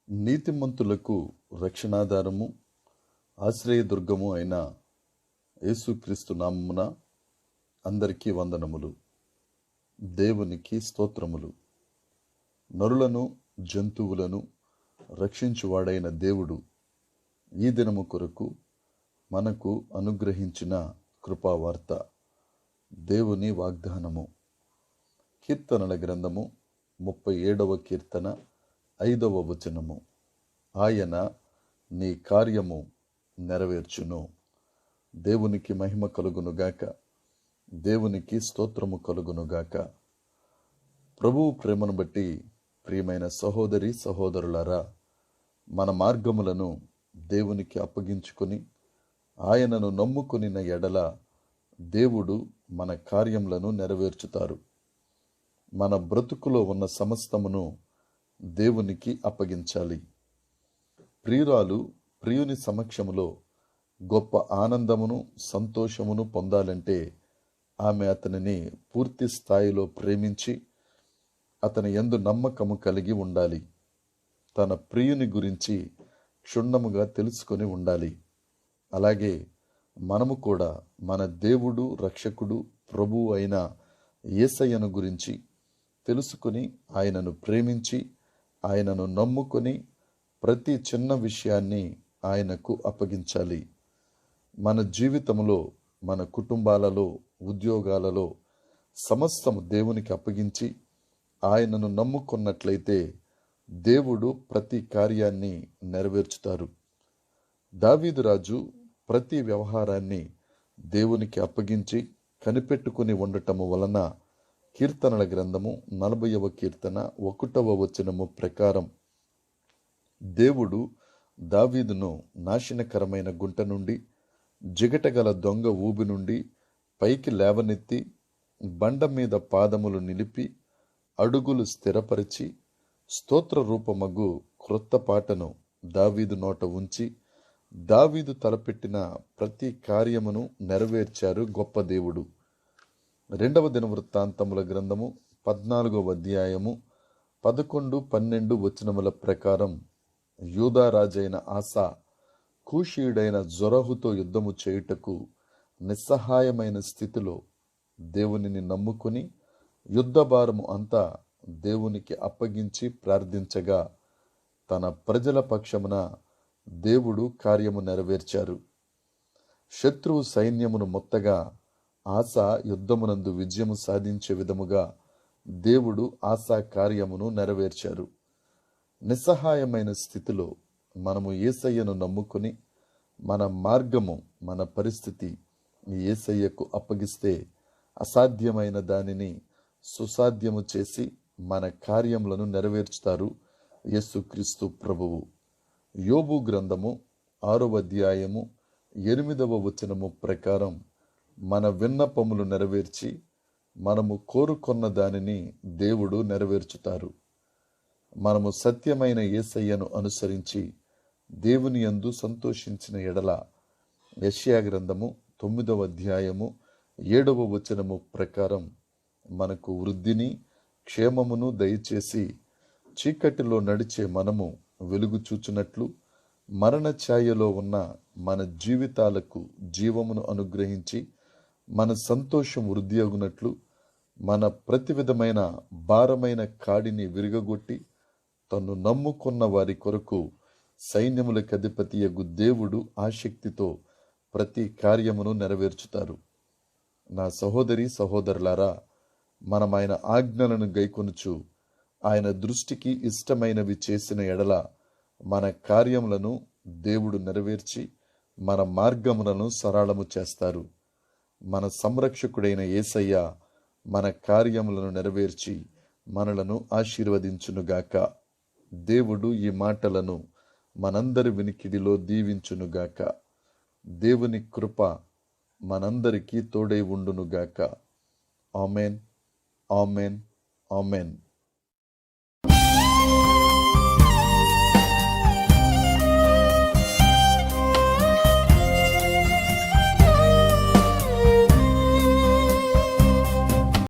నీతిమంతులకు రక్షణాధారము ఆశ్రయదుర్గము అయిన యేసుక్రీస్తు నామమున అందరికీ వందనములు. దేవునికి స్తోత్రములు. నరులను జంతువులను రక్షించువాడైన దేవుడు ఈ దినము కొరకు మనకు అనుగ్రహించిన కృపావార్త, దేవుని వాగ్దానము. కీర్తనల గ్రంథము 37వ కీర్తన 5వ వచనము. ఆయన నీ కార్యము నెరవేర్చును. దేవునికి మహిమ కలుగునుగాక, దేవునికి స్తోత్రము కలుగునుగాక. ప్రభువు ప్రేమను బట్టి ప్రియమైన సహోదరి సహోదరులారా, మన మార్గములను దేవునికి అప్పగించుకొని ఆయనను నమ్ముకొనిన ఎడల దేవుడు మన కార్యములను నెరవేర్చుతారు. మన బ్రతుకులో ఉన్న సమస్తమును దేవునికి అప్పగించాలి. ప్రియురాలు ప్రియుని సమక్షములో గొప్ప ఆనందమును సంతోషమును పొందాలంటే ఆమె అతనిని పూర్తి స్థాయిలో ప్రేమించి అతని యందు నమ్మకము కలిగి ఉండాలి. తన ప్రియుని గురించి క్షుణ్ణముగా తెలుసుకొని ఉండాలి. అలాగే మనము కూడా మన దేవుడు, రక్షకుడు, ప్రభువు అయిన యేసయ్యను గురించి తెలుసుకొని ఆయనను ప్రేమించి ఆయనను నమ్ముకొని ప్రతి చిన్న విషయాన్ని ఆయనకు అప్పగించాలి. మన జీవితంలో, మన కుటుంబాలలో, ఉద్యోగాలలో సమస్తము దేవునికి అప్పగించి ఆయనను నమ్ముకున్నట్లయితే దేవుడు ప్రతి కార్యాన్ని నెరవేర్చుతారు. దావీదు రాజు ప్రతి వ్యవహారాన్ని దేవునికి అప్పగించి కనిపెట్టుకుని ఉండటము వలన కీర్తనల గ్రంథము 40వ కీర్తన 1వ వచనము ప్రకారం దేవుడు దావీదును నాశనకరమైన గుంట నుండి, జిగటగల దొంగ ఊబి నుండి పైకి లేవనెత్తి, బండ మీద పాదములు నిలిపి అడుగులు స్థిరపరిచి స్తోత్ర రూపమగు క్రొత్త పాటను దావీదు నోట ఉంచి దావీదు తలపెట్టిన ప్రతి కార్యమును నెరవేర్చారు గొప్ప దేవుడు. 2వ దినవృత్తాంతముల గ్రంథము 14వ అధ్యాయము 11, 12 వచనముల ప్రకారం యూదా రాజైన ఆసా కూషీయుడైన జొరహుతో యుద్ధము చేయుటకు నిస్సహాయమైన స్థితిలో దేవునిని నమ్ముకుని యుద్ధ భారము అంతా దేవునికి అప్పగించి ప్రార్థించగా తన ప్రజల పక్షమున దేవుడు కార్యము నెరవేర్చారు. శత్రువు సైన్యమును మొత్తగా ఆసా యుద్ధమునందు విజయము సాధించే విధముగా దేవుడు ఆసా కార్యమును నెరవేర్చారు. నిస్సహాయమైన స్థితిలో మనము యేసయ్యను నమ్ముకుని మన మార్గము, మన పరిస్థితి యేసయ్యకు అప్పగిస్తే అసాధ్యమైన దానిని సుసాధ్యము చేసి మన కార్యములను నెరవేర్చుతారు యేసుక్రీస్తు ప్రభువు. యోబు గ్రంథము 6వ అధ్యాయము 8వ వచనము ప్రకారం మన విన్నపములు నెరవేర్చి మనము కోరుకొన్న దానిని దేవుడు నెరవేర్చుతారు. మనము సత్యమైన యేసయ్యను అనుసరించి దేవుని యందు సంతోషించిన ఎడల యెషయా గ్రంథము 9వ అధ్యాయము 7వ వచనము ప్రకారం మనకు వృద్ధిని, క్షేమమును దయచేసి చీకటిలో నడిచే మనము వెలుగు చూచునట్లు, మరణ ఛాయలో ఉన్న మన జీవితాలకు జీవమును అనుగ్రహించి మన సంతోషం వృద్ధి అగునట్లు, మన ప్రతి విధమైన భారమైన కాడిని విరగగొట్టి తను నమ్ముకున్న వారి కొరకు సైన్యములకు అధిపతియగు దేవుడు ఆసక్తితో ప్రతి కార్యమును నెరవేర్చుతారు. నా సహోదరి సహోదరులారా, మనం ఆయన ఆజ్ఞలను గైకొనుచు ఆయన దృష్టికి ఇష్టమైనవి చేసిన ఎడల మన కార్యములను దేవుడు నెరవేర్చి మన మార్గములను సరళము చేస్తారు. మన సంరక్షకుడైన యేసయ్య మన కార్యములను నెరవేర్చి మనలను ఆశీర్వదించునుగాక. దేవుడు ఈ మాటలను మనందరి వినికిడిలో దీవించునుగాక. దేవుని కృప మనందరికీ తోడై ఉండునుగాక. Amen, amen, amen.